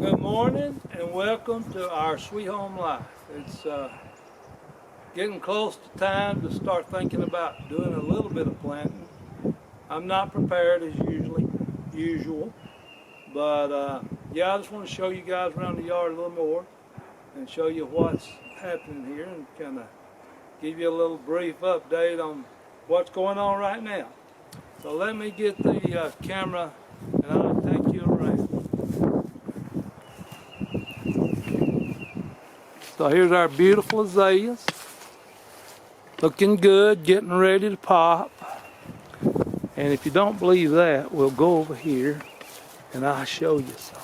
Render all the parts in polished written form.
Good morning and welcome to our Sweet Home Life. It's getting close to time to start thinking about doing a little bit of planting. I'm not prepared as usual, but yeah, I just want to show you guys around the yard a little more and show you what's happening here and kind of give you a little brief update on what's going on right now. So let me get the camera and I'll take you around. So here's our beautiful azaleas. Looking good, getting ready to pop. And if you don't believe that, we'll go over here and I'll show you some.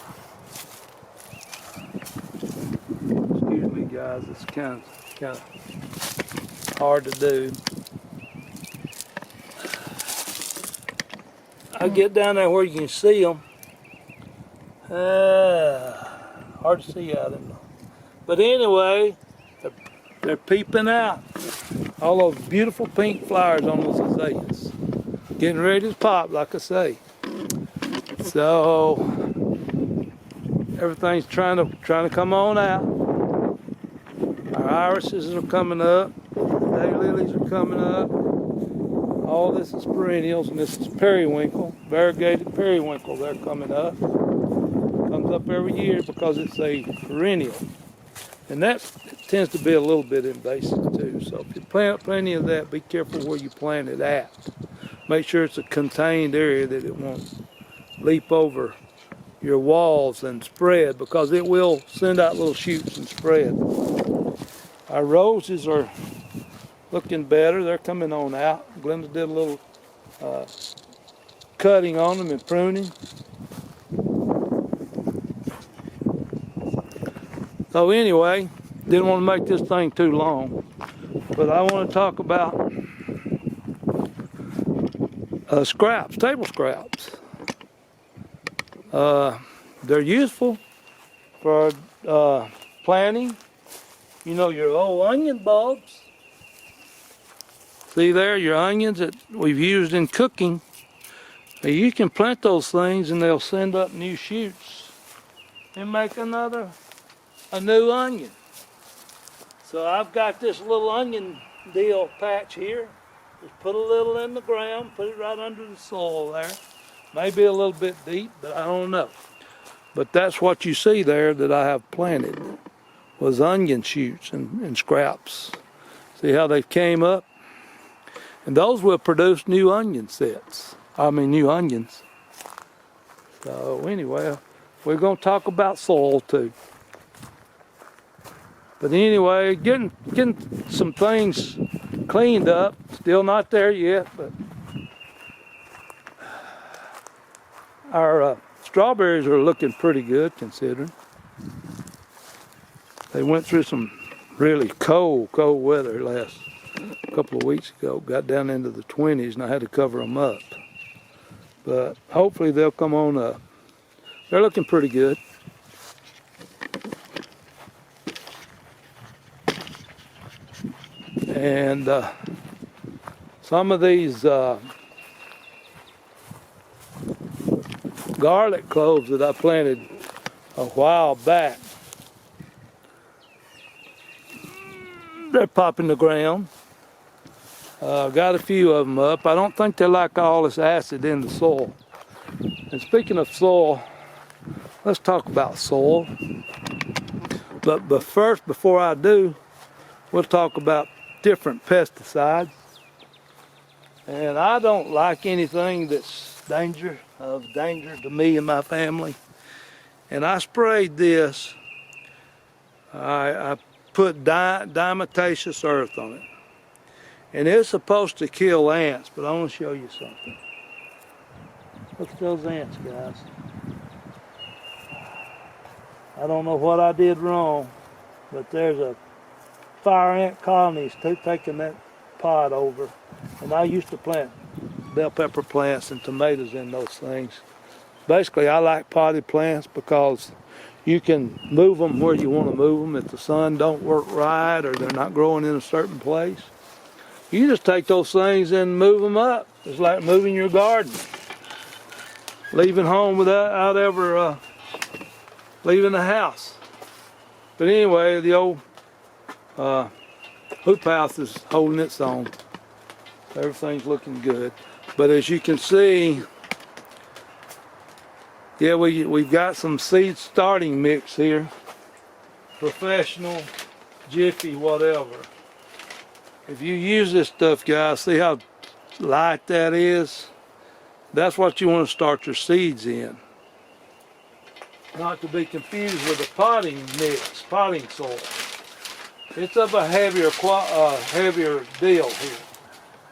Excuse me guys, it's kind of hard to do. I get down there where you can see them. Hard to see out of them. But anyway, they're peeping out. All those beautiful pink flowers on those azaleas. Getting ready to pop, like I say. So everything's trying to come on out. Our irises are coming up. Daylilies are coming up. All this is perennials, and this is periwinkle, variegated periwinkle. They're coming up. Comes up every year because it's a perennial. And that tends to be a little bit invasive too. So if you plant plenty of that, be careful where you plant it at. Make sure it's a contained area that it won't leap over your walls and spread, because it will send out little shoots and spread. Our roses are looking better. They're coming on out. Glenda did a little cutting on them and pruning. So anyway, didn't want to make this thing too long, but I want to talk about scraps, table scraps. They're useful for planting. You know, your old onion bulbs. See there, your onions that we've used in cooking. You can plant those things and they'll send up new shoots and make a new onion. So I've got this little onion deal patch here. Just put a little in the ground, put it right under the soil there. Maybe a little bit deep, but I don't know. But that's what you see there that I have planted, was onion shoots and scraps. See how they came up? And those will produce new onion sets. New onions. So anyway, we're going to talk about soil too. But anyway, getting some things cleaned up. Still not there yet, but our strawberries are looking pretty good considering. They went through some really cold weather last couple of weeks ago. Got down into the 20s and I had to cover them up. But hopefully they'll come on up. They're looking pretty good. And some of these garlic cloves that I planted a while back, they're popping the ground. Got a few of them up. I don't think they like all this acid in the soil. And speaking of soil, let's talk about soil. But first, before I do, we'll talk about different pesticides. And I don't like anything that's danger to me and my family. And I sprayed this. I put diatomaceous earth on it. And it's supposed to kill ants, but I want to show you something. Look at those ants, guys. I don't know what I did wrong, but there's a fire ant colonies taking that pod over. And I used to plant bell pepper plants and tomatoes in those things. Basically, I like potted plants because you can move them where you want to move them. If the sun don't work right or they're not growing in a certain place, you just take those things and move them up. It's like moving your garden. Leaving home without ever leaving the house. But anyway, the old hoop house is holding its own. Everything's looking good. But as you can see, yeah, we've got some seed starting mix here. Professional, Jiffy, whatever. If you use this stuff, guys, see how light that is? That's what you want to start your seeds in. Not to be confused with the potting mix, potting soil. It's of a heavier deal here.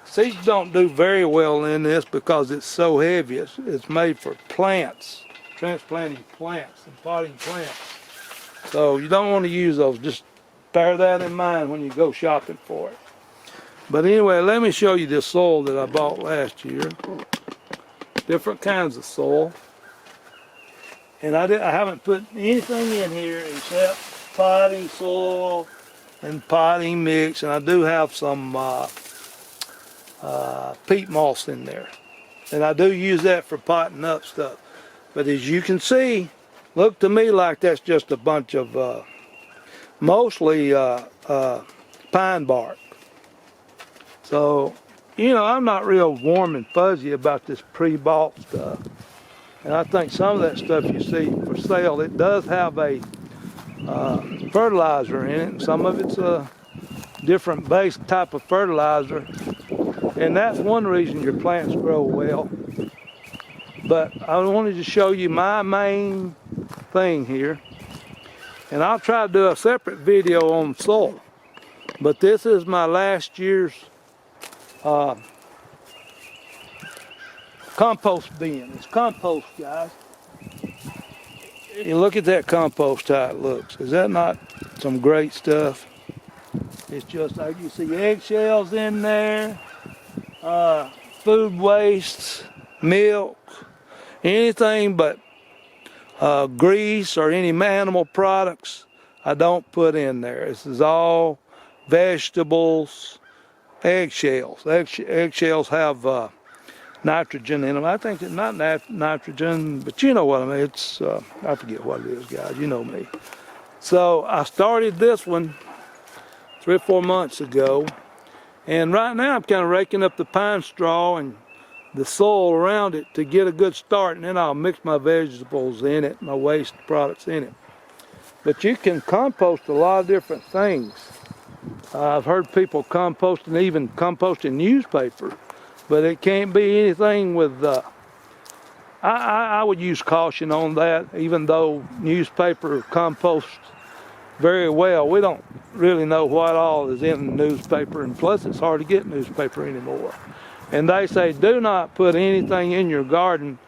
Seeds don't do very well in this because it's so heavy. It's made for plants, transplanting plants and potting plants. So you don't want to use those. Just bear that in mind when you go shopping for it. But anyway, let me show you this soil that I bought last year. Different kinds of soil. And I haven't put anything in here except potting soil and potting mix. And I do have some peat moss in there. And I do use that for potting up stuff. But as you can see, look to me like that's just a bunch of mostly pine bark. So, you know, I'm not real warm and fuzzy about this pre-bought stuff. And I think some of that stuff you see for sale, it does have a fertilizer in it. And some of it's a different base type of fertilizer. And that's one reason your plants grow well. But I wanted to show you my main thing here. And I'll try to do a separate video on soil. But this is my last year's compost bin. It's compost, guys. You look at that compost, how it looks. Is that not some great stuff? It's just like you see eggshells in there, food waste, milk, anything but grease or any animal products I don't put in there. This is all vegetables, eggshells. Eggshells have nitrogen in them. I think it's not nitrogen, but you know what I mean. It's, I forget what it is, guys. You know me. So I started this one 3 or 4 months ago. And right now I'm kind of raking up the pine straw and the soil around it to get a good start. And then I'll mix my vegetables in it, my waste products in it. But you can compost a lot of different things. I've heard people composting, even composting newspaper. But it can't be anything with, I would use caution on that, even though newspaper composts very well. We don't really know what all is in the newspaper, and plus it's hard to get newspaper anymore. And they say do not put anything in your garden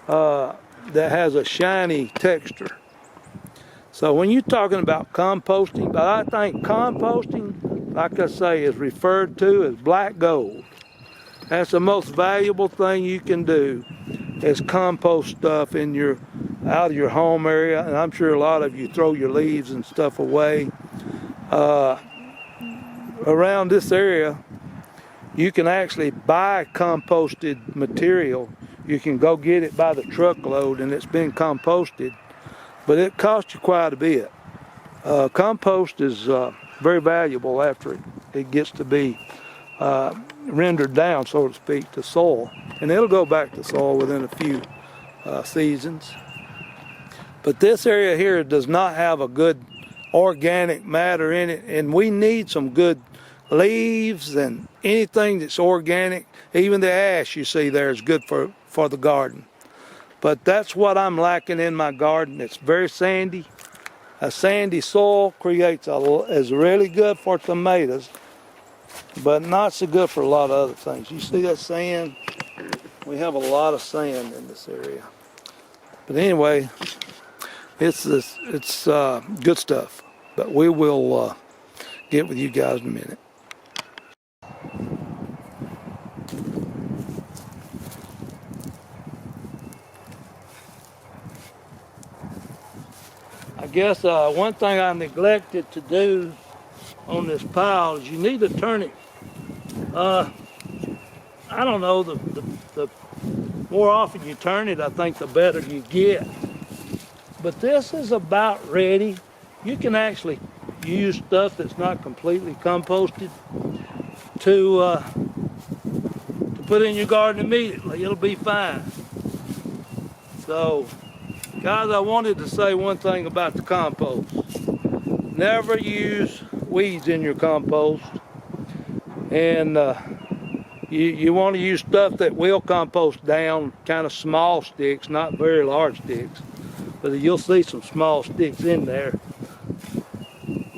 that has a shiny texture. So when you're talking about composting, but I think composting, like I say, is referred to as black gold. That's the most valuable thing you can do is compost stuff in your out of your home area. And I'm sure a lot of you throw your leaves and stuff away. Around this area, you can actually buy composted material. You can go get it by the truckload and it's been composted, but it costs you quite a bit. Compost is very valuable after it gets to be rendered down, so to speak, to soil, and it'll go back to soil within a few seasons. But this area here does not have a good organic matter in it, and we need some good leaves and anything that's organic. Even the ash you see there is good for the garden. But that's what I'm lacking in my garden. It's very sandy. A sandy soil is really good for tomatoes, but not so good for a lot of other things. You see that sand? We have a lot of sand in this area. But anyway, it's good stuff. But we will get with you guys in a minute. I guess one thing I neglected to do on this pile is you need to turn it, I don't know, the more often you turn it, I think the better you get. But this is about ready. You can actually use stuff that's not completely composted to put in your garden immediately. It'll be fine. So, guys, I wanted to say one thing about the compost. Never use weeds in your compost. And you want to use stuff that will compost down, kind of small sticks, not very large sticks. But you'll see some small sticks in there.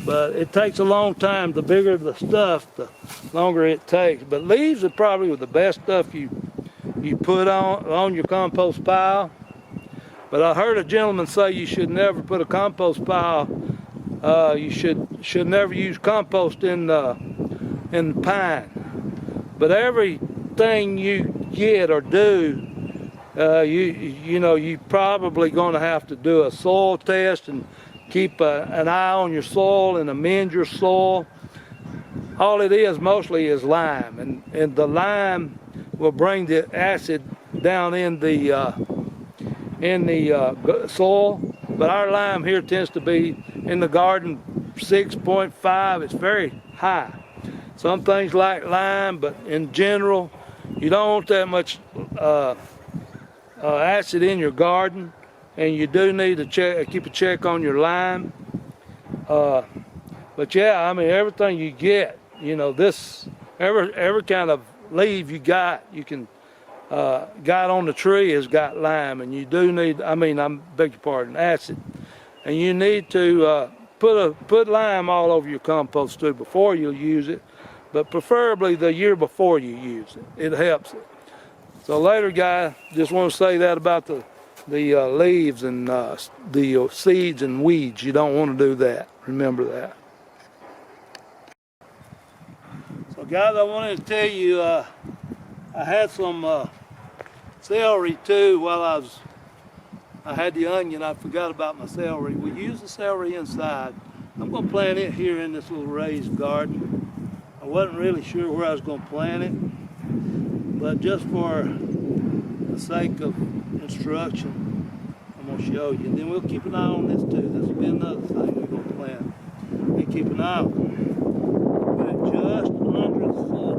But it takes a long time. The bigger the stuff, the longer it takes. But leaves are probably the best stuff you put on your compost pile. But I heard a gentleman say you should never put a compost pile. You should never use compost in pine. But everything you get or do, you probably going to have to do a soil test and keep an eye on your soil and amend your soil. All it is mostly is lime, and the lime will bring the acid down in the soil. But our lime here tends to be in the garden 6.5. It's very high. Some things like lime, but in general, you don't want that much acid in your garden, and you do need to keep a check on your lime. But yeah, I mean, everything you get, every kind of leaf you got, you can got on the tree has got lime, and you do need, I beg your pardon, acid, and you need to put lime all over your compost too before you use it. But preferably the year before you use it. It helps it. So later, guys, just want to say that about the leaves and the seeds and weeds. You don't want to do that. Remember that. So guys, I wanted to tell you, I had some celery too while I had the onion. I forgot about my celery. We use the celery inside. I'm going to plant it here in this little raised garden. I wasn't really sure where I was going to plant it, but just for the sake of instruction, I'm going to show you. And then we'll keep an eye on this too. This will be another thing we're going to plant. And keep an eye on it. Put it just under the soil.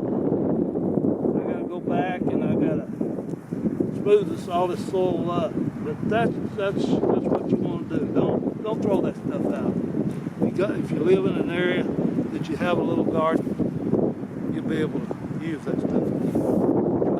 I got to go back and I got to smooth all this soil up. But that's what you want to do. Don't throw that stuff out. If you live in an area that you have a little garden, you'll be able to use that stuff.